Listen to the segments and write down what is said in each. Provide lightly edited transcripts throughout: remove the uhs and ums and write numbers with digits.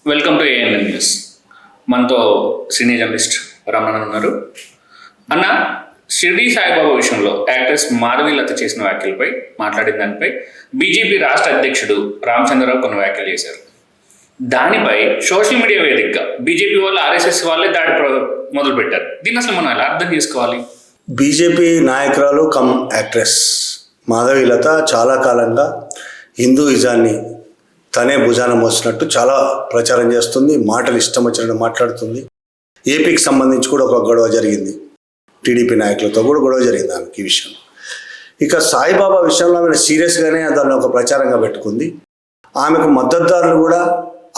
Welcome to ANN news. మనతో senior journalist Ramana ఉన్నారు. అన్న, షిర్డీ సాయిబాబా విషయంలో యాక్ట్రెస్ మాధవీలత చేసిన వ్యాఖ్యలపై మాట్లాడిన దానిపై బీజేపీ రాష్ట్ర అధ్యక్షుడు రామచంద్రరావు కొన్ని వ్యాఖ్యలు చేశారు. దానిపై సోషల్ మీడియా వేదికగా బీజేపీ వాళ్ళు, ఆర్ఎస్ఎస్ వాళ్ళే దాడి మొదలుపెట్టారు. దీన్ని అసలు మనం ఎలా అర్థం చేసుకోవాలి? బీజేపీ నాయకురాలు కమ్ యాక్ట్రెస్ మాధవీలత చాలా కాలంగా హిందూయిజాన్ని తనే భుజాన మోసినట్టు చాలా ప్రచారం చేస్తుంది. మాటలు ఇష్టం వచ్చినట్టు మాట్లాడుతుంది. ఏపీకి సంబంధించి కూడా ఒక గొడవ జరిగింది, టీడీపీ నాయకులతో కూడా గొడవ జరిగింది ఆమెకి ఈ విషయం. ఇక సాయిబాబా విషయంలో ఆమె సీరియస్గానే దాన్ని ఒక ప్రచారంగా పెట్టుకుంది. ఆమెకు మద్దతుదారులు కూడా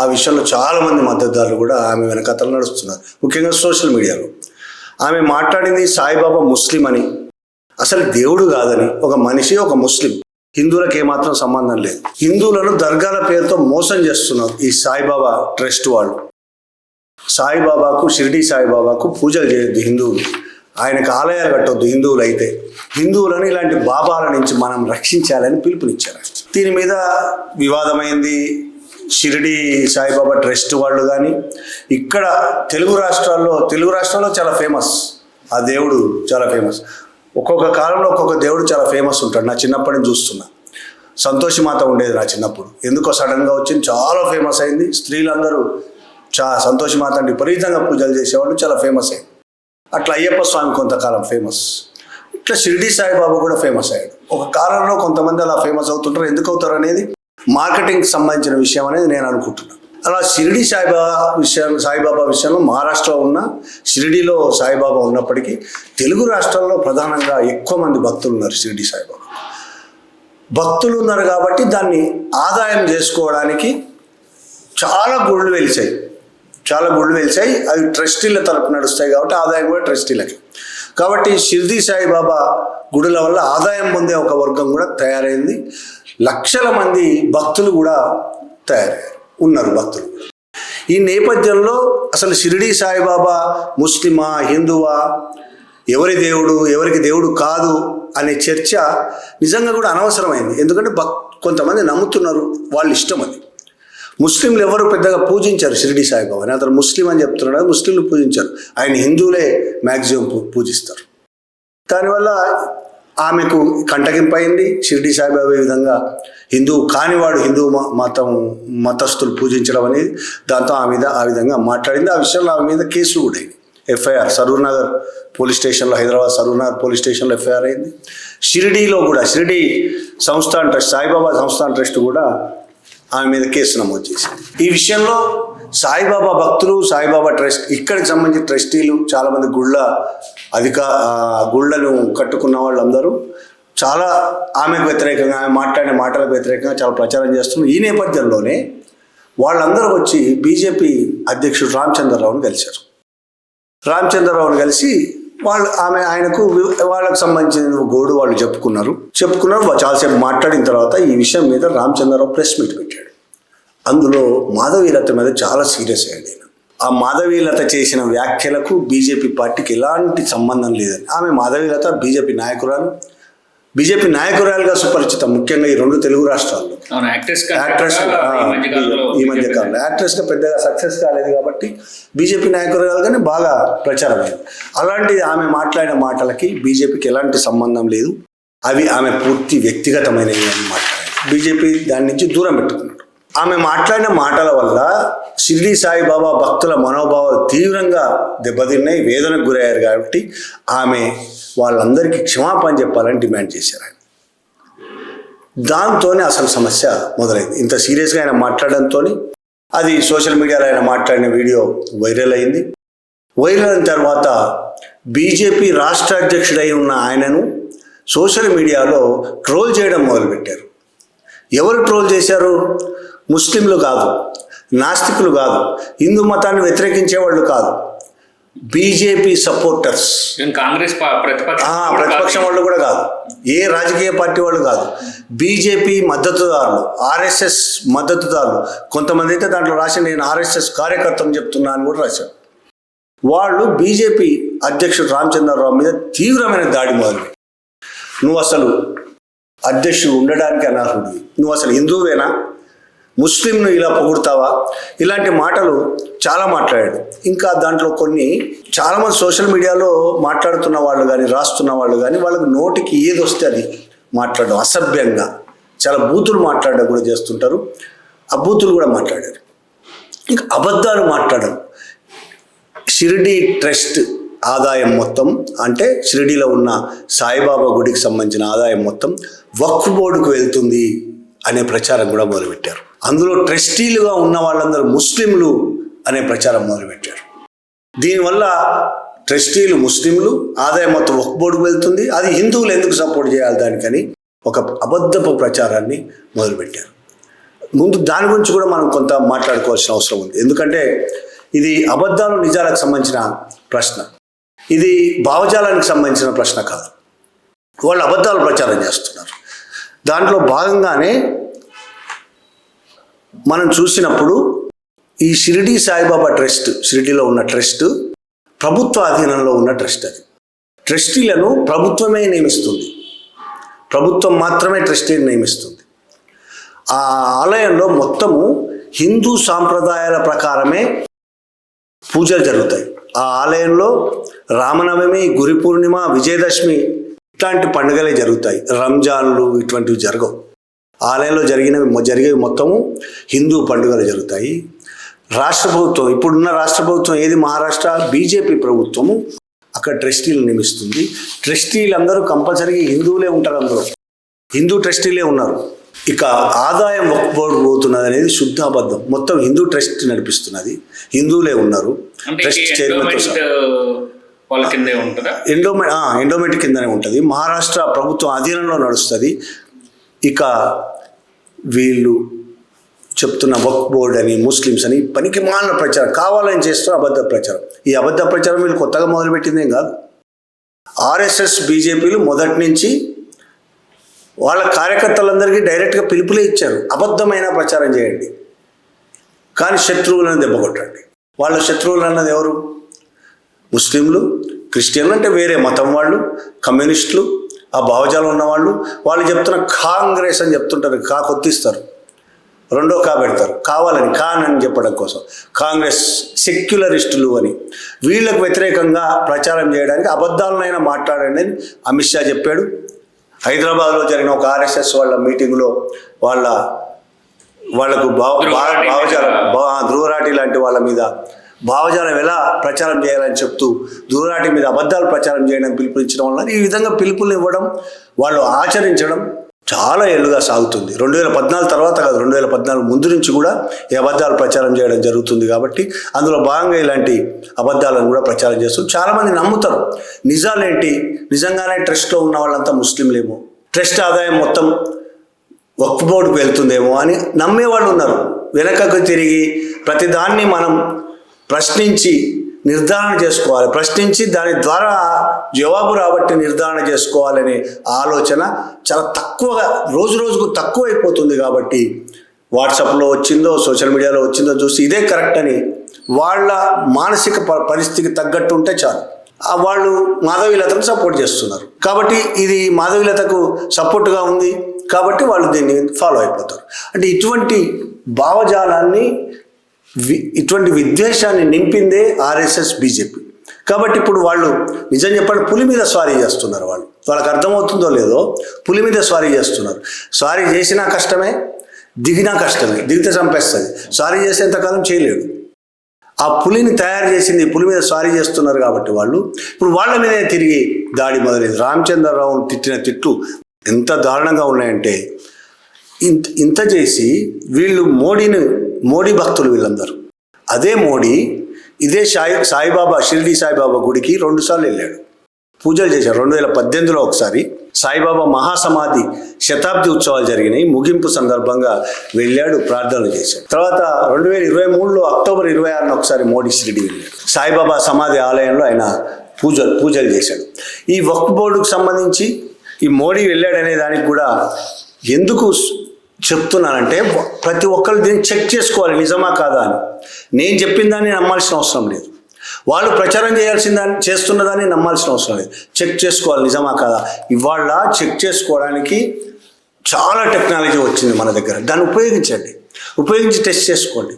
ఆ విషయంలో చాలామంది మద్దతుదారులు కూడా ఆమె వెనకతలు నడుస్తున్నారు, ముఖ్యంగా సోషల్ మీడియాలో. ఆమె మాట్లాడింది సాయిబాబా ముస్లిం అని, అసలు దేవుడు కాదని, ఒక మనిషి, ఒక ముస్లిం, హిందువులకు ఏమాత్రం సంబంధం లేదు. హిందువులను దర్గాల పేరుతో మోసం చేస్తున్నారు ఈ సాయిబాబా ట్రస్ట్ వాళ్ళు. సాయిబాబాకు, షిర్డీ సాయిబాబాకు పూజలు చేయొద్దు హిందువులు, ఆయనకు ఆలయాలు కట్టొద్దు హిందువులు అయితే. హిందువులను ఇలాంటి బాబాల నుంచి మనం రక్షించాలని పిలుపునిచ్చారు. దీని మీద వివాదమైంది. షిరిడి సాయిబాబా ట్రస్ట్ వాళ్ళు కానీ ఇక్కడ తెలుగు రాష్ట్రాల్లో చాలా ఫేమస్, ఆ దేవుడు చాలా ఫేమస్. ఒక్కొక్క కాలంలో ఒక్కొక్క దేవుడు చాలా ఫేమస్ ఉంటాడు. నా చిన్నప్పటి నుంచి చూస్తున్నా. సంతోషి మాత ఉండేది నా చిన్నప్పుడు, ఎందుకో సడన్గా వచ్చింది, చాలా ఫేమస్ అయింది. స్త్రీలందరూ సంతోషి మాత అంటే విపరీతంగా పూజలు చేసేవాళ్ళు, చాలా ఫేమస్ అయింది. అట్లా అయ్యప్ప స్వామి కొంతకాలం ఫేమస్. ఇట్లా షిరిడి సాయిబాబా కూడా ఫేమస్ అయ్యాడు. ఒక కాలంలో కొంతమంది అలా ఫేమస్ అవుతుంటారు. ఎందుకు అవుతారు అనేది మార్కెటింగ్కి సంబంధించిన విషయం అనేది నేను అనుకుంటున్నాను. అలా షిరిడి సాయిబాబా విషయంలో మహారాష్ట్రలో ఉన్న షిరిడిలో సాయిబాబా ఉన్నప్పటికీ తెలుగు రాష్ట్రాల్లో ప్రధానంగా ఎక్కువ మంది భక్తులు ఉన్నారు. షిరిడి సాయిబాబా భక్తులు ఉన్నారు కాబట్టి దాన్ని ఆదాయం చేసుకోవడానికి చాలా గుళ్ళు వెలిసాయి. అవి ట్రస్టీల తరపు నడుస్తాయి కాబట్టి ఆదాయం కూడా ట్రస్టీలకి. కాబట్టి షిరిడి సాయిబాబా గుడుల వల్ల ఆదాయం పొందే ఒక వర్గం కూడా తయారైంది. లక్షల మంది భక్తులు కూడా ఉన్నారు భక్తులు. ఈ నేపథ్యంలో అసలు షిరిడి సాయిబాబా ముస్లిమా, హిందువా, ఎవరి దేవుడు, ఎవరికి దేవుడు కాదు అనే చర్చ నిజంగా కూడా అనవసరమైంది. ఎందుకంటే కొంతమంది నమ్ముతున్నారు, వాళ్ళ ఇష్టం అది. ముస్లింలు ఎవరు పెద్దగా పూజించారు షిరిడి సాయిబాబాని. అతను ముస్లిం అని చెప్తున్నాడు, ముస్లింలు పూజించారు. ఆయన హిందువులే మ్యాక్సిమం పూజిస్తారు. దానివల్ల ఆమెకు కంటగింపైంది. షిరిడి సాయిబాబా ఈ విధంగా హిందువు కానివాడు హిందూ మతస్థులు పూజించడం అనేది, దాంతో ఆ విధంగా మాట్లాడింది. ఆ విషయంలో ఆమె మీద కేసులు కూడా అయింది. ఎఫ్ఐఆర్ సరూర్నగర్ పోలీస్ స్టేషన్లో, హైదరాబాద్ సరూర్నగర్ పోలీస్ స్టేషన్లో ఎఫ్ఐఆర్ అయింది. షిరిడీలో కూడా షిరిడి సంస్థాన్ ట్రస్ట్, సాయిబాబా సంస్థాన్ ట్రస్ట్ కూడా ఆమె మీద కేసు నమోదు చేసింది. ఈ విషయంలో సాయిబాబా భక్తులు, సాయిబాబా ట్రస్ట్, ఇక్కడికి సంబంధించిన ట్రస్టీలు, చాలామంది గుళ్ళను కట్టుకున్న వాళ్ళందరూ చాలా ఆమెకు వ్యతిరేకంగా, ఆమె మాట్లాడిన మాటలకు వ్యతిరేకంగా చాలా ప్రచారం చేస్తున్నారు. ఈ నేపథ్యంలోనే వాళ్ళందరూ వచ్చి బీజేపీ అధ్యక్షుడు రామచంద్రరావుని కలిశారు. రామచంద్రరావుని కలిసి వాళ్ళకు సంబంధించిన గోడు వాళ్ళు చెప్పుకున్నారు. చాలాసేపు మాట్లాడిన తర్వాత ఈ విషయం మీద రామచంద్రరావు ప్రెస్ మీట్ పెట్టాడు. అందులో మాధవీలత మీద చాలా సీరియస్ అయ్యాడు. ఆ మాధవీలత చేసిన వ్యాఖ్యలకు బీజేపీ పార్టీకి ఎలాంటి సంబంధం లేదని. ఆమె మాధవీలత బీజేపీ నాయకురాలుగా సుపరిచితం, ముఖ్యంగా ఈ రెండు తెలుగు రాష్ట్రాల్లో. ఈ మధ్య కాలంలో యాక్ట్రెస్గా పెద్దగా సక్సెస్ కాలేదు కాబట్టి బీజేపీ నాయకురాలుగానే బాగా ప్రచారం అయింది. అలాంటి ఆమె మాట్లాడిన మాటలకి బీజేపీకి ఎలాంటి సంబంధం లేదు. అవి ఆమె పూర్తి వ్యక్తిగతమైనవి అని మాట్లాడారు. బీజేపీ దాని నుంచి దూరం పెట్టుకున్నాడు. ఆమె మాట్లాడిన మాటల వల్ల షిరిడి సాయిబాబా భక్తుల మనోభావాలు తీవ్రంగా దెబ్బతిన్నాయి, వేదనకు గురయ్యారు. కాబట్టి ఆమె వాళ్ళందరికీ క్షమాపణ చెప్పాలని డిమాండ్ చేశారు. దాంతోనే అసలు సమస్య మొదలైంది. ఇంత సీరియస్గా ఆయన మాట్లాడడంతో అది సోషల్ మీడియాలో ఆయన మాట్లాడిన వీడియో వైరల్ అయింది. వైరల్ అయిన తర్వాత బీజేపీ రాష్ట్ర అధ్యక్షుడై ఉన్న ఆయనను సోషల్ మీడియాలో ట్రోల్ చేయడం మొదలుపెట్టారు. ఎవరు ట్రోల్ చేశారు? ముస్లింలు కాదు, నాస్తికులు కాదు, హిందూ మతాన్ని వ్యతిరేకించే వాళ్ళు కాదు, బీజేపీ సపోర్టర్స్, కాంగ్రెస్ ప్రతిపక్షం వాళ్ళు కూడా కాదు, ఏ రాజకీయ పార్టీ వాళ్ళు కాదు, బీజేపీ మద్దతుదారులు, ఆర్ఎస్ఎస్ మద్దతుదారులు. కొంతమంది అయితే దాంట్లో రాసి నేను ఆర్ఎస్ఎస్ కార్యకర్తను చెప్తున్నా అని కూడా రాశారు. వాళ్ళు బీజేపీ అధ్యక్షుడు రామచంద్రరావు మీద తీవ్రమైన దాడి మొదలు. నువ్వు అసలు అధ్యక్షుడు ఉండడానికి అనర్హుడివి, నువ్వు అసలు హిందువేనా, ముస్లింను ఇలా పొగుడతావా, ఇలాంటి మాటలు చాలా మాట్లాడాడు. ఇంకా దాంట్లో కొన్ని చాలామంది సోషల్ మీడియాలో మాట్లాడుతున్న వాళ్ళు కానీ రాస్తున్న వాళ్ళు కానీ వాళ్ళకి నోటికి ఏది వస్తే అది మాట్లాడడం, అసభ్యంగా చాలా బూతులు మాట్లాడడం కూడా చేస్తుంటారు. ఆ బూతులు కూడా మాట్లాడారు. ఇంకా అబద్ధాలు మాట్లాడడం. షిరిడి ట్రస్ట్ ఆదాయం మొత్తం, అంటే షిరిడీలో ఉన్న సాయిబాబా గుడికి సంబంధించిన ఆదాయం మొత్తం వక్ఫ్ బోర్డుకు వెళ్తుంది అనే ప్రచారం కూడా మొదలుపెట్టారు. అందులో ట్రస్టీలుగా ఉన్న వాళ్ళందరూ ముస్లింలు అనే ప్రచారం మొదలుపెట్టారు. దీనివల్ల ట్రస్టీలు ముస్లింలు, ఆదాయం మొత్తం వక్ఫ్ బోర్డుకు వెళ్తుంది, అది హిందువులు ఎందుకు సపోర్ట్ చేయాలి దానికని ఒక అబద్ధపు ప్రచారాన్ని మొదలుపెట్టారు. ముందు దాని గురించి కూడా మనం కొంత మాట్లాడుకోవాల్సిన అవసరం ఉంది. ఎందుకంటే ఇది అబద్ధాలు నిజాలకు సంబంధించిన ప్రశ్న, ఇది భావజాలానికి సంబంధించిన ప్రశ్న కాదు. వాళ్ళు అబద్ధాలు ప్రచారం చేస్తున్నారు. దాంట్లో భాగంగానే మనం చూసినప్పుడు ఈ షిరిడి సాయిబాబా ట్రస్ట్, షిరిడిలో ఉన్న ట్రస్ట్ ప్రభుత్వ అధీనంలో ఉన్న ట్రస్ట్. అది ట్రస్టీలను ప్రభుత్వమే నియమిస్తుంది, ప్రభుత్వం మాత్రమే ట్రస్టీని నియమిస్తుంది. ఆ ఆలయంలో మొత్తము హిందూ సాంప్రదాయాల ప్రకారమే పూజలు జరుగుతాయి. ఆ ఆలయంలో రామనవమి, గురి పూర్ణిమ, విజయదశమి ఇట్లాంటి పండుగలే జరుగుతాయి. రంజాన్లు ఇటువంటివి జరగవు. ఆలయంలో జరిగేవి మొత్తము హిందూ పండుగలు జరుగుతాయి. రాష్ట్ర ప్రభుత్వం, ఇప్పుడున్న రాష్ట్ర ప్రభుత్వం ఏది, మహారాష్ట్ర బీజేపీ ప్రభుత్వము అక్కడ ట్రస్టీలు నియమిస్తుంది. ట్రస్టీలందరూ కంపల్సరీగా హిందువులే ఉంటారు, అందులో హిందూ ట్రస్టీలే ఉన్నారు. ఇక ఆదాయం వక్ఫ్ బోర్డు పోతున్నది అనేది శుద్ధ అబద్ధం. మొత్తం హిందూ ట్రస్ట్ నడిపిస్తున్నది, హిందువులే ఉన్నారు. ట్రస్ట్ చైర్మన్ ఎండోమెంట్ కిందనే ఉంటుంది. మహారాష్ట్ర ప్రభుత్వం అధీనంలో నడుస్తుంది. ఇక వీళ్ళు చెప్తున్న వక్ఫ్ బోర్డ్ అని, ముస్లిమ్స్ అని పనికి మాలిన ప్రచారం కావాలని చేస్తున్న అబద్ధ ప్రచారం. ఈ అబద్ధ ప్రచారం వీళ్ళు కొత్తగా మొదలుపెట్టిందేం కాదు. ఆర్ఎస్ఎస్ బీజేపీలు మొదటి నుంచి వాళ్ళ కార్యకర్తలందరికీ డైరెక్ట్గా పిలుపులే ఇచ్చారు, అబద్ధమైన ప్రచారం చేయండి కానీ శత్రువులను దెబ్బకొట్టండి. వాళ్ళ శత్రువులు అన్నది ఎవరు? ముస్లింలు, క్రిస్టియన్లు అంటే వేరే మతం వాళ్ళు, కమ్యూనిస్టులు, ఆ భావజాలం ఉన్నవాళ్ళు. వాళ్ళు చెప్తున్న కాంగ్రెస్ అని చెప్తుంటారు, కా కొత్తిస్తారు, రెండో కా పెడతారు కావాలని, కాన్ అని చెప్పడం కోసం. కాంగ్రెస్ సెక్యులరిస్టులు అని వీళ్ళకు వ్యతిరేకంగా ప్రచారం చేయడానికి అబద్ధాలనైనా మాట్లాడండి అని అమిత్ షా చెప్పాడు. హైదరాబాద్లో జరిగిన ఒక ఆర్ఎస్ఎస్ వాళ్ళ మీటింగ్లో వాళ్లకు భావజాలం, ధ్రువరాటి లాంటి వాళ్ళ మీద భావజాలం ఎలా ప్రచారం చేయాలని చెప్తూ ధ్రువరాటి మీద అబద్ధాలు ప్రచారం చేయడానికి పిలుపునిచ్చడం వల్ల ఈ విధంగా పిలుపులు ఇవ్వడం, వాళ్ళు ఆచరించడం చాలా ఏళ్ళుగా సాగుతుంది. 2014 తర్వాత కాదు, 2014 ముందు నుంచి కూడా ఈ అబద్ధాలు ప్రచారం చేయడం జరుగుతుంది. కాబట్టి అందులో భాగంగా ఇలాంటి అబద్ధాలను కూడా ప్రచారం చేస్తూ చాలామంది నమ్ముతారు. నిజాలేంటి, నిజంగానే ట్రస్ట్లో ఉన్న వాళ్ళంతా ముస్లింలేమో, ట్రస్ట్ ఆదాయం మొత్తం వక్ఫ్ బోర్డుకు వెళ్తుందేమో అని నమ్మేవాళ్ళు ఉన్నారు. వెనకకు తిరిగి ప్రతిదాన్ని మనం ప్రశ్నించి నిర్ధారణ చేసుకోవాలి, ప్రశ్నించి దాని ద్వారా జవాబు రాబట్టి నిర్ధారణ చేసుకోవాలనే ఆలోచన చాలా తక్కువగా, రోజు రోజుకు తక్కువైపోతుంది. కాబట్టి వాట్సాప్లో వచ్చిందో, సోషల్ మీడియాలో వచ్చిందో చూసి ఇదే కరెక్ట్ అని వాళ్ళ మానసిక పరిస్థితికి తగ్గట్టు ఉంటే చాలు. వాళ్ళు మాధవీలతను సపోర్ట్ చేస్తున్నారు కాబట్టి ఇది మాధవీలతకు సపోర్ట్గా ఉంది కాబట్టి వాళ్ళు దీన్ని ఫాలో అయిపోతారు. అంటే ఇటువంటి భావజాలాన్ని, ఇటువంటి విద్వేషాన్ని నింపిందే ఆర్ఎస్ఎస్ బీజేపీ. కాబట్టి ఇప్పుడు వాళ్ళు నిజం చెప్పండి పులి మీద స్వారీ చేస్తున్నారు. వాళ్ళకి అర్థమవుతుందో లేదో పులి మీద స్వారీ చేస్తున్నారు. స్వారీ చేసినా కష్టమే, దిగినా కష్టమే. దిగితే చంపేస్తుంది, స్వారీ చేసేంతకాలం చేయలేడు. ఆ పులిని తయారు చేసింది పులి మీద స్వారీ చేస్తున్నారు కాబట్టి వాళ్ళు ఇప్పుడు వాళ్ళ మీదే తిరిగి దాడి మొదలైంది. రామచంద్రరావును తిట్టిన తిట్లు ఎంత దారుణంగా ఉన్నాయంటే ఇంత చేసి వీళ్ళు మోడీ భక్తులు వీళ్ళందరూ. అదే మోడీ ఇదే సాయిబాబా, షిరిడి సాయిబాబా గుడికి 2 సార్లు వెళ్ళాడు, పూజలు చేశారు. 2018లో ఒకసారి సాయిబాబా మహాసమాధి శతాబ్ది ఉత్సవాలు జరిగినాయి, ముగింపు సందర్భంగా వెళ్ళాడు, ప్రార్థనలు చేశాడు. తర్వాత 2023లో అక్టోబర్ 26న ఒకసారి మోడీ షిరిడి వెళ్ళాడు, సాయిబాబా సమాధి ఆలయంలో ఆయన పూజలు చేశాడు. ఈ వక్ఫ్ బోర్డుకు సంబంధించి ఈ మోడీ వెళ్ళాడనే దానికి కూడా ఎందుకు చెప్తున్నానంటే ప్రతి ఒక్కరు దీన్ని చెక్ చేసుకోవాలి నిజమా కాదా అని. నేను చెప్పిన దాన్ని నమ్మాల్సిన అవసరం లేదు, వాళ్ళు ప్రచారం చేస్తున్నదాన్ని నమ్మాల్సిన అవసరం లేదు. చెక్ చేసుకోవాలి నిజమా కాదా. ఇవాళ చెక్ చేసుకోవడానికి చాలా టెక్నాలజీ వచ్చింది మన దగ్గర, దాన్ని ఉపయోగించండి. ఉపయోగించి టెస్ట్ చేసుకోండి.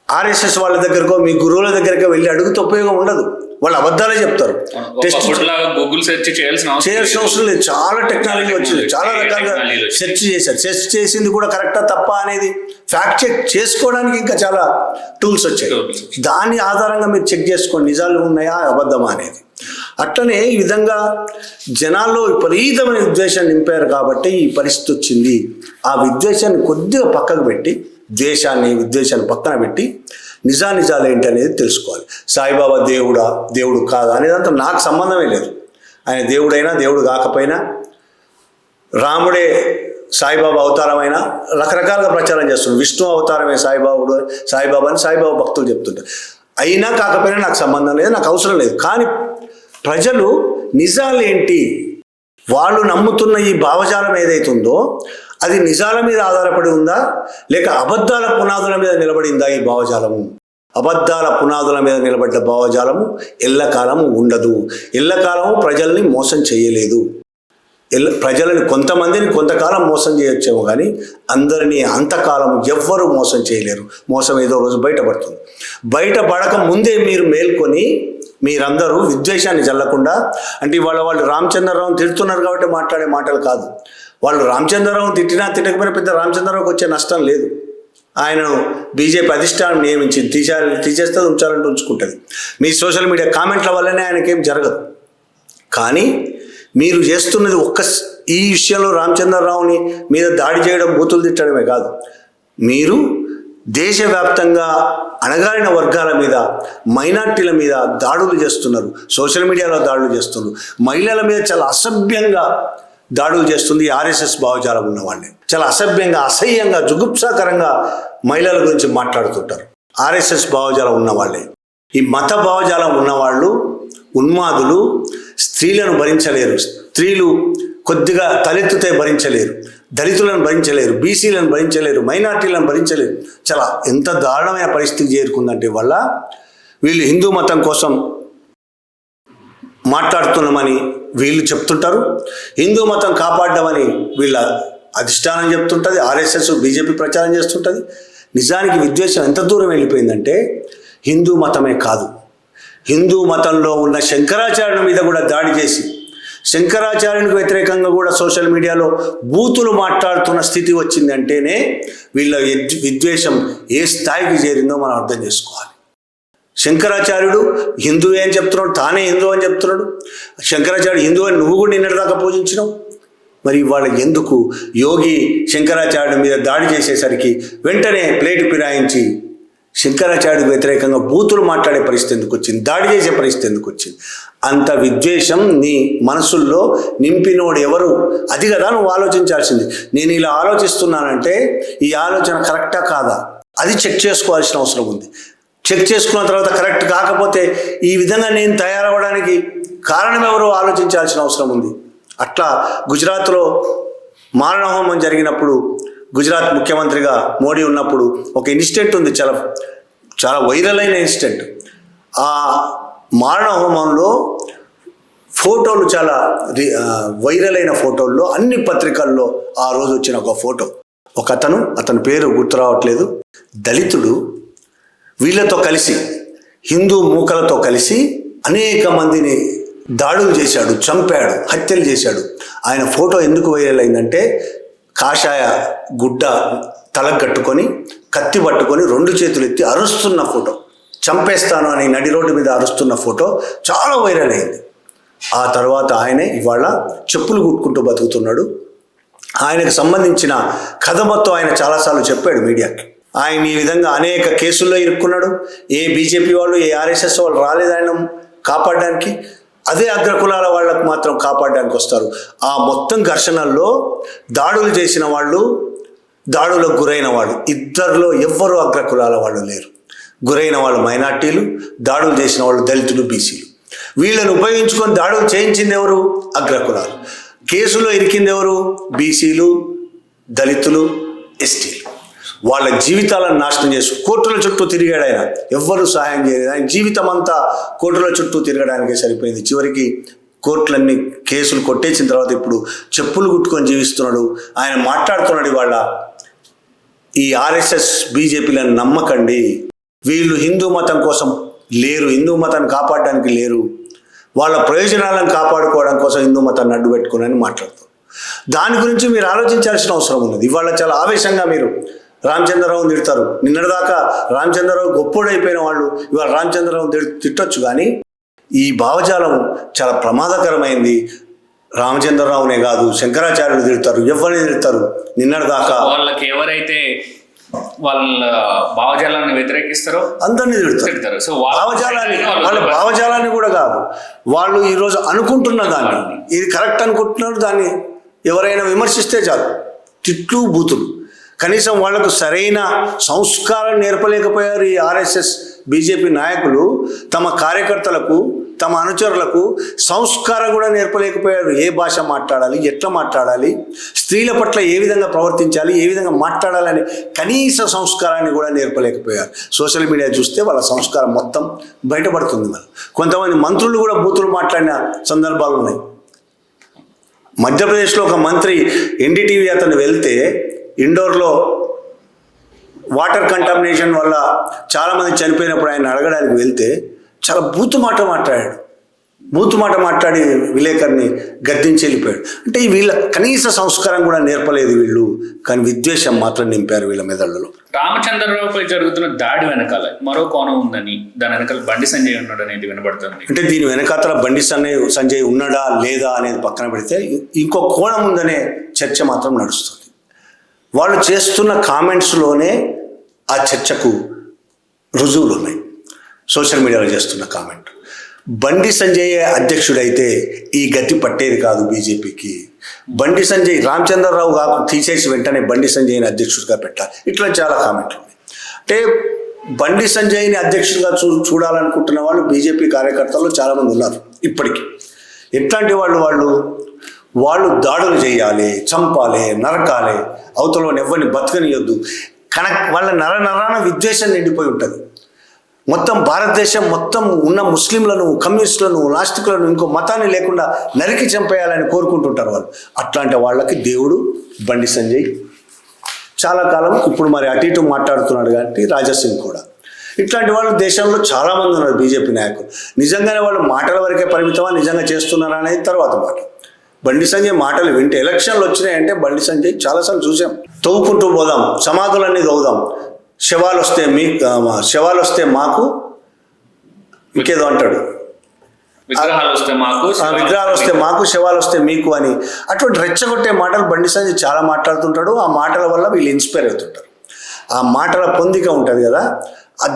ఆర్ఎస్ఎస్ వాళ్ళ దగ్గరకో మీ గురువుల దగ్గరకో వెళ్ళి అడిగితే ఉపయోగం ఉండదు. వాళ్ళు అబద్ధాలే చెప్తారు. టెస్ట్ గూగుల్ సెర్చ్ చేయాల్సిన అవసరం లేదు. చాలా టెక్నాలజీ వచ్చింది, చాలా రకాలుగా సెర్చ్ చేశారు. సెర్చ్ చేసింది కూడా కరెక్టా తప్ప అనేది ఫ్యాక్ట్ చెక్ చేసుకోవడానికి ఇంకా చాలా టూల్స్ వచ్చాయి. దాని ఆధారంగా మీరు చెక్ చేసుకోండి నిజాలు ఉన్నాయా అబద్ధమా అనేది. అట్లనే ఈ విధంగా జనాల్లో విపరీతమైన విద్వేషాన్ని నింపారు కాబట్టి ఈ పరిస్థితి వచ్చింది. ఆ విద్వేషాన్ని కొద్దిగా పక్కకు పెట్టి విద్వేషాన్ని పక్కన పెట్టి నిజాలు ఏంటి అనేది తెలుసుకోవాలి. సాయిబాబా దేవుడు కాదా అనేదంతా నాకు సంబంధమే లేదు. ఆయన దేవుడైనా దేవుడు కాకపోయినా, రాముడే సాయిబాబా అవతారమైన రకరకాలుగా ప్రచారం చేస్తున్నారు. విష్ణు అవతారమే సాయిబాబా అని సాయిబాబా భక్తులు చెప్తుంటారు. అయినా కాకపోయినా నాకు సంబంధం లేదు, నాకు అవసరం లేదు. కానీ ప్రజలు నిజాలు ఏంటి, వాళ్ళు నమ్ముతున్న ఈ భావజాలం ఏదైతుందో అది నిజాల మీద ఆధారపడి ఉందా లేక అబద్ధాల పునాదుల మీద నిలబడిందా? ఈ భావజాలము అబద్ధాల పునాదుల మీద నిలబడ్డ భావజాలము ఎల్లకాలము ఉండదు. ఎల్లకాలము ప్రజల్ని మోసం చేయలేదు. ప్రజలని కొంతమందిని కొంతకాలం మోసం చేయొచ్చేమో కానీ అందరినీ అంతకాలం ఎవ్వరూ మోసం చేయలేరు. మోసం ఏదో రోజు బయటపడుతుంది. బయటపడక ముందే మీరు మేల్కొని మీరందరూ విద్వేషాన్ని చల్లకుండా, అంటే వాళ్ళు రామచంద్రరావుని తిడుతున్నారు కాబట్టి మాట్లాడే మాటలు కాదు. వాళ్ళు రామచంద్రరావుని తిట్టకపోయినా పెద్ద రామచంద్రరావుకి వచ్చే నష్టం లేదు. ఆయనను బీజేపీ అధిష్టానం నియమించింది, తీసేస్తే ఉంచాలంటే ఉంచుకుంటుంది. మీ సోషల్ మీడియా కామెంట్ల వల్లనే ఆయనకేం జరగదు. కానీ మీరు చేస్తున్నది ఈ విషయంలో రామచంద్రరావుని మీద దాడి చేయడం, బూతులు తిట్టడమే కాదు, మీరు దేశవ్యాప్తంగా అణగారిన వర్గాల మీద, మైనార్టీల మీద దాడులు చేస్తున్నారు. సోషల్ మీడియాలో దాడులు చేస్తున్నారు. మహిళల మీద చాలా అసభ్యంగా దాడులు చేస్తుంది ఆర్ఎస్ఎస్ భావజాలం ఉన్న వాళ్ళే. చాలా అసభ్యంగా, అసహ్యంగా, జుగుప్సాకరంగా మహిళల గురించి మాట్లాడుతుంటారు ఆర్ఎస్ఎస్ భావజాలం ఉన్న వాళ్ళే. ఈ మత భావజాలం ఉన్నవాళ్ళు ఉన్మాదులు. స్త్రీలను భరించలేరు, స్త్రీలు కొద్దిగా తలెత్తుతే భరించలేరు, దళితులను భరించలేరు, బీసీలను భరించలేరు, మైనార్టీలను భరించలేరు. చాలా ఎంత దారుణమైన పరిస్థితి చేరుకుందంటే వల్ల వీళ్ళు హిందూ మతం కోసం మాట్లాడుతున్నామని వీళ్ళు చెప్తుంటారు, హిందూ మతం కాపాడమని వీళ్ళ అధిష్టానం చెప్తుంటుంది, ఆర్ఎస్ఎస్ బీజేపీ ప్రచారం చేస్తుంటుంది. నిజానికి విద్వేషం ఎంత దూరం వెళ్ళిపోయిందంటే హిందూ మతమే కాదు, హిందూ మతంలో ఉన్న శంకరాచార్యుని మీద కూడా దాడి చేసి శంకరాచార్యునికి వ్యతిరేకంగా కూడా సోషల్ మీడియాలో బూతులు మాట్లాడుతున్న స్థితి వచ్చిందంటేనే వీళ్ళ విద్వేషం ఏ స్థాయికి చేరిందో మనం అర్థం చేసుకోవాలి. శంకరాచార్యుడు హిందువే అని చెప్తున్నాడు, తానే హిందూ అని చెప్తున్నాడు. శంకరాచార్యుడు హిందూ అని నువ్వు కూడా నిన్నటిదాకా పూజించినావు. మరి వాళ్ళ ఎందుకు యోగి శంకరాచార్యుడి మీద దాడి చేసేసరికి వెంటనే ప్లేటు ఫిరాయించి శంకరాచార్యుడికి వ్యతిరేకంగా బూతులు మాట్లాడే పరిస్థితి ఎందుకు వచ్చింది, దాడి చేసే పరిస్థితి ఎందుకు వచ్చింది? అంత విద్వేషం నీ మనసుల్లో నింపినోడు ఎవరు? అది కదా నువ్వు ఆలోచించాల్సింది. నేను ఇలా ఆలోచిస్తున్నానంటే ఈ ఆలోచన కరెక్టా కాదా అది చెక్ చేసుకోవాల్సిన అవసరం ఉంది. చెక్ చేసుకున్న తర్వాత కరెక్ట్ కాకపోతే ఈ విధంగా నేను తయారవడానికి కారణం ఎవరో ఆలోచించాల్సిన అవసరం ఉంది. అట్లా గుజరాత్లో మారణహోమం జరిగినప్పుడు, గుజరాత్ ముఖ్యమంత్రిగా మోడీ ఉన్నప్పుడు ఒక ఇన్సిడెంట్ ఉంది, చాలా వైరల్ అయిన ఇన్సిడెంట్. ఆ మారణహోమంలో ఫోటోలు చాలా వైరల్ అయిన ఫోటోల్లో అన్ని పత్రికల్లో ఆ రోజు వచ్చిన ఒక ఫోటో, ఒక అతని పేరు గుర్తు రావట్లేదు, దళితుడు వీళ్ళతో కలిసి హిందూ మూకలతో కలిసి అనేక మందిని దాడులు చేశాడు, చంపాడు, హత్యలు చేశాడు. ఆయన ఫోటో ఎందుకు వైరల్ అయిందంటే కాషాయ గుడ్డ తలకు కట్టుకొని కత్తి పట్టుకొని 2 చేతులు ఎత్తి అరుస్తున్న ఫోటో, చంపేస్తాను అని నడి రోడ్డు మీద అరుస్తున్న ఫోటో చాలా వైరల్ అయింది. ఆ తర్వాత ఆయనే ఇవాళ చెప్పులు కుట్టుకుంటూ బతుకుతున్నాడు. ఆయనకు సంబంధించిన కథ మొత్తం ఆయన చాలాసార్లు చెప్పాడు మీడియాకి. ఆయన ఈ విధంగా అనేక కేసుల్లో ఇరుక్కున్నాడు. ఏ బీజేపీ వాళ్ళు, ఏ ఆర్ఎస్ఎస్ వాళ్ళు రాలేదు ఆయన కాపాడడానికి. అదే అగ్రకులాల వాళ్ళకు మాత్రం కాపాడడానికి వస్తారు. ఆ మొత్తం ఘర్షణల్లో దాడులు చేసిన వాళ్ళు, దాడులకు గురైన వాళ్ళు, ఇద్దరిలో ఎవ్వరూ అగ్రకులాల వాళ్ళు లేరు. గురైన వాళ్ళు మైనార్టీలు, దాడులు చేసిన వాళ్ళు దళితులు, బీసీలు. వీళ్ళని ఉపయోగించుకొని దాడులు చేయించింది ఎవరు? అగ్రకులాలు. కేసులో ఇరికింది ఎవరు? బీసీలు, దళితులు, ఎస్టీలు. వాళ్ళ జీవితాలను నాశనం చేసి కోర్టుల చుట్టూ తిరిగాడు ఆయన. ఎవ్వరూ సహాయం చేయలేదు. ఆయన జీవితం అంతా కోర్టుల చుట్టూ తిరగడానికే సరిపోయింది. చివరికి కోర్టులన్నీ కేసులు కొట్టేసిన తర్వాత ఇప్పుడు చెప్పులు కుట్టుకొని జీవిస్తున్నాడు. ఆయన మాట్లాడుతున్నాడు ఇవాళ ఈ ఆర్ఎస్ఎస్ బీజేపీలను నమ్మకండి. వీళ్ళు హిందూ మతం కోసం లేరు, హిందూ మతాన్ని కాపాడడానికి లేరు, వాళ్ళ ప్రయోజనాలను కాపాడుకోవడం కోసం హిందూ మతాన్ని అడ్డు పెట్టుకుని మాట్లాడుతారు. దాని గురించి మీరు ఆలోచించాల్సిన అవసరం ఉన్నది. ఇవాళ చాలా ఆవేశంగా మీరు రామచంద్రరావుని తిడతారు. నిన్నటిదాకా రామచంద్రరావు గొప్పోడైపోయిన వాళ్ళు ఇవాళ రామచంద్రరావు తిట్టొచ్చు, కానీ ఈ భావజాలం చాలా ప్రమాదకరమైంది. రామచంద్రరావునే కాదు, శంకరాచార్యులు తిడతారు, ఎవరిని తిడతారు. నిన్నటిదాకా వాళ్ళకి ఎవరైతే వాళ్ళ భావజాలాన్ని వ్యతిరేకిస్తారో అందరినీ తిడతారు. సో వాళ్ళ భావజాలాన్ని కూడా కాదు, వాళ్ళు ఈరోజు అనుకుంటున్న దాన్ని ఇది కరెక్ట్ అనుకుంటున్నారు, దాన్ని ఎవరైనా విమర్శిస్తే చాలు తిట్లు బూతులు. కనీసం వాళ్లకు సరైన సంస్కారం నేర్పలేకపోయారు ఈ ఆర్ఎస్ఎస్ బీజేపీ నాయకులు. తమ కార్యకర్తలకు, తమ అనుచరులకు సంస్కారం కూడా నేర్పలేకపోయారు. ఏ భాష మాట్లాడాలి, ఎట్లా మాట్లాడాలి, స్త్రీల పట్ల ఏ విధంగా ప్రవర్తించాలి, ఏ విధంగా మాట్లాడాలని కనీస సంస్కారాన్ని కూడా నేర్పలేకపోయారు. సోషల్ మీడియా చూస్తే వాళ్ళ సంస్కారం మొత్తం బయటపడుతుంది. మనం కొంతమంది మంత్రులు కూడా బూతులు మాట్లాడిన సందర్భాలు ఉన్నాయి. మధ్యప్రదేశ్లో ఒక మంత్రి ఎన్డీటీవీ అతను వెళ్తే ఇండోర్లో వాటర్ కంటామినేషన్ వల్ల చాలామంది చనిపోయినప్పుడు ఆయన అడగడానికి వెళ్తే చాలా బూతు మాట మాట్లాడి విలేకరిని గద్దించి వెళ్ళిపోయాడు. అంటే వీళ్ళ కనీస సంస్కారం కూడా నేర్పలేదు వీళ్ళు, కానీ విద్వేషం మాత్రం నింపారు వీళ్ళ మెదళ్ళలో. రామచంద్రరావుపై జరుగుతున్న దాడి వెనకాల మరో కోణం ఉందని, దాని వెనకాల బండి సంజయ్ ఉన్నాడు అనేది వినబడుతుంది. అంటే దీని వెనకాతల బండి సంజయ్ ఉన్నాడా లేదా అనేది పక్కన పెడితే ఇంకో కోణం ఉందనే చర్చ మాత్రం నడుస్తుంది. వాళ్ళు చేస్తున్న కామెంట్స్లోనే ఆ చర్చకు రుజువులు ఉన్నాయి. సోషల్ మీడియాలో చేస్తున్న కామెంట్, బండి సంజయ్ అధ్యక్షుడైతే ఈ గతి పట్టేది కాదు బీజేపీకి. బండి సంజయ్ రామచంద్రరావు తీసేసి వెంటనే బండి సంజయ్ని అధ్యక్షుడిగా పెట్టాలి, ఇట్లా చాలా కామెంట్లు ఉన్నాయి. అంటే బండి సంజయ్ని అధ్యక్షుడిగా చూడాలనుకుంటున్న వాళ్ళు బీజేపీ కార్యకర్తలు చాలామంది ఉన్నారు ఇప్పటికీ. ఎట్లాంటి వాళ్ళు దాడులు చేయాలి, చంపాలి, నరకాలి, అవతల ఎవరిని బతకనియొద్దు. వాళ్ళ నరాన విద్వేషం నిండిపోయి ఉంటుంది. మొత్తం భారతదేశం మొత్తం ఉన్న ముస్లింలను, కమ్యూనిస్టులను, నాస్తికులను, ఇంకో మతాన్ని లేకుండా నరికి చంపేయాలని కోరుకుంటుంటారు వాళ్ళు. అట్లాంటి వాళ్ళకి దేవుడు బండి సంజయ్ చాలా కాలం ఇప్పుడు మరి అటు ఇటు మాట్లాడుతున్నాడు కాబట్టి రాజాసింగ్ కూడా. ఇట్లాంటి వాళ్ళు దేశంలో చాలామంది ఉన్నారు బీజేపీ నాయకులు. నిజంగానే వాళ్ళు మాటల వరకే పరిమితమా, నిజంగా చేస్తున్నారా అనేది తర్వాత మాట. బండి సంజయ్ మాటలు వింటే ఎలక్షన్లు వచ్చినాయంటే బండి సంజయ్ చాలాసార్లు చూసాం, తవ్వుకుంటూ పోదాం, సమాధులన్నీ తవ్వుదాం, శవాలు వస్తే మాకు ఇంకేదో అంటాడు, విగ్రహాలు వస్తే మాకు, శవాలు వస్తే మీకు అని అటువంటి రెచ్చగొట్టే మాటలు బండి సంజయ్ చాలా మాట్లాడుతుంటాడు. ఆ మాటల వల్ల వీళ్ళు ఇన్స్పైర్ అవుతుంటారు. ఆ మాటల పొందిక ఉంటుంది కదా,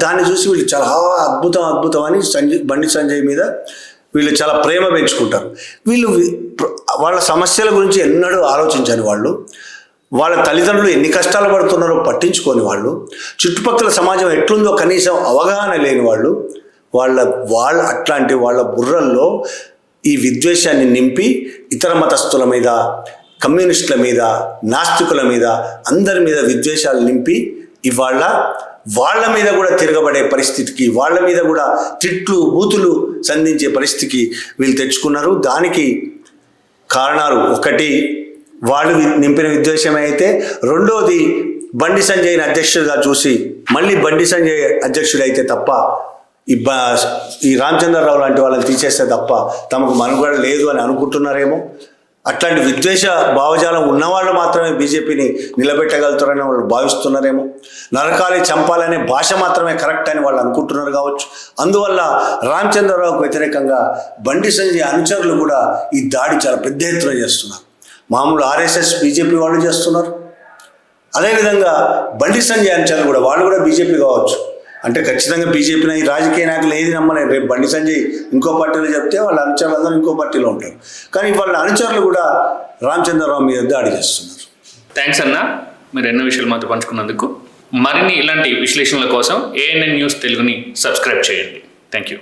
దాన్ని చూసి వీళ్ళు చాలా అద్భుతం అని బండి సంజయ్ మీద వీళ్ళు చాలా ప్రేమ పెంచుకుంటారు. వీళ్ళు వాళ్ళ సమస్యల గురించి ఎన్నడూ ఆలోచించని వాళ్ళు, వాళ్ళ తల్లిదండ్రులు ఎన్ని కష్టాలు పడుతున్నారో పట్టించుకొని వాళ్ళు, చుట్టుపక్కల సమాజం ఎట్లుందో కనీసం అవగాహన లేని వాళ్ళ అట్లాంటి వాళ్ళ బుర్రల్లో ఈ విద్వేషాన్ని నింపి ఇతర మతస్థుల మీద, కమ్యూనిస్టుల మీద, నాస్తికుల మీద, అందరి మీద విద్వేషాలు నింపి ఇవాళ వాళ్ళ మీద కూడా తిరగబడే పరిస్థితికి, వాళ్ళ మీద కూడా తిట్లు బూతులు సంధించే పరిస్థితికి వీళ్ళు తెచ్చుకున్నారు. దానికి కారణాలు ఒకటి వాళ్ళు నింపిన విద్వేషమే అయితే, రెండోది బండి సంజయ్ని అధ్యక్షుడిగా చూసి మళ్ళీ బండి సంజయ్ అధ్యక్షుడైతే తప్ప ఈ రామచంద్రరావు లాంటి వాళ్ళని తీసేస్తే తప్ప తమకు మనుగడ లేదు అని అనుకుంటున్నారేమో. అట్లాంటి విద్వేష భావజాలం ఉన్నవాళ్ళు మాత్రమే బీజేపీని నిలబెట్టగలుగుతారని వాళ్ళు భావిస్తున్నారేమో. నరకాలి, చంపాలనే భాష మాత్రమే కరెక్ట్ అని వాళ్ళు అనుకుంటున్నారు కావచ్చు. అందువల్ల రామచంద్రరావుకు వ్యతిరేకంగా బండి సంజయ్ అనుచరులు కూడా ఈ దాడి చాలా పెద్ద ఎత్తున చేస్తున్నారు. మామూలు ఆర్ఎస్ఎస్ బీజేపీ వాళ్ళు చేస్తున్నారు. అదేవిధంగా బండి సంజయ్ అనుచరులు కూడా, వాళ్ళు కూడా బీజేపీ కావచ్చు. అంటే ఖచ్చితంగా బీజేపీ ఈ రాజకీయ నాయకులు ఏది నమ్మలేదు. రేపు బండి సంజయ్ ఇంకో పార్టీలో చెప్తే వాళ్ళ అనుచరులు అందరూ ఇంకో పార్టీలో ఉంటారు. కానీ వాళ్ళ అనుచరులు కూడా రామచంద్రరావు మీద దాడి చేస్తున్నారు. థ్యాంక్స్ అన్న, మీరు ఎన్నో విషయాలు మాతో పంచుకున్నందుకు. మరిన్ని ఇలాంటి విశ్లేషణల కోసం ANN న్యూస్ తెలుగుని సబ్స్క్రైబ్ చేయండి. Thank you.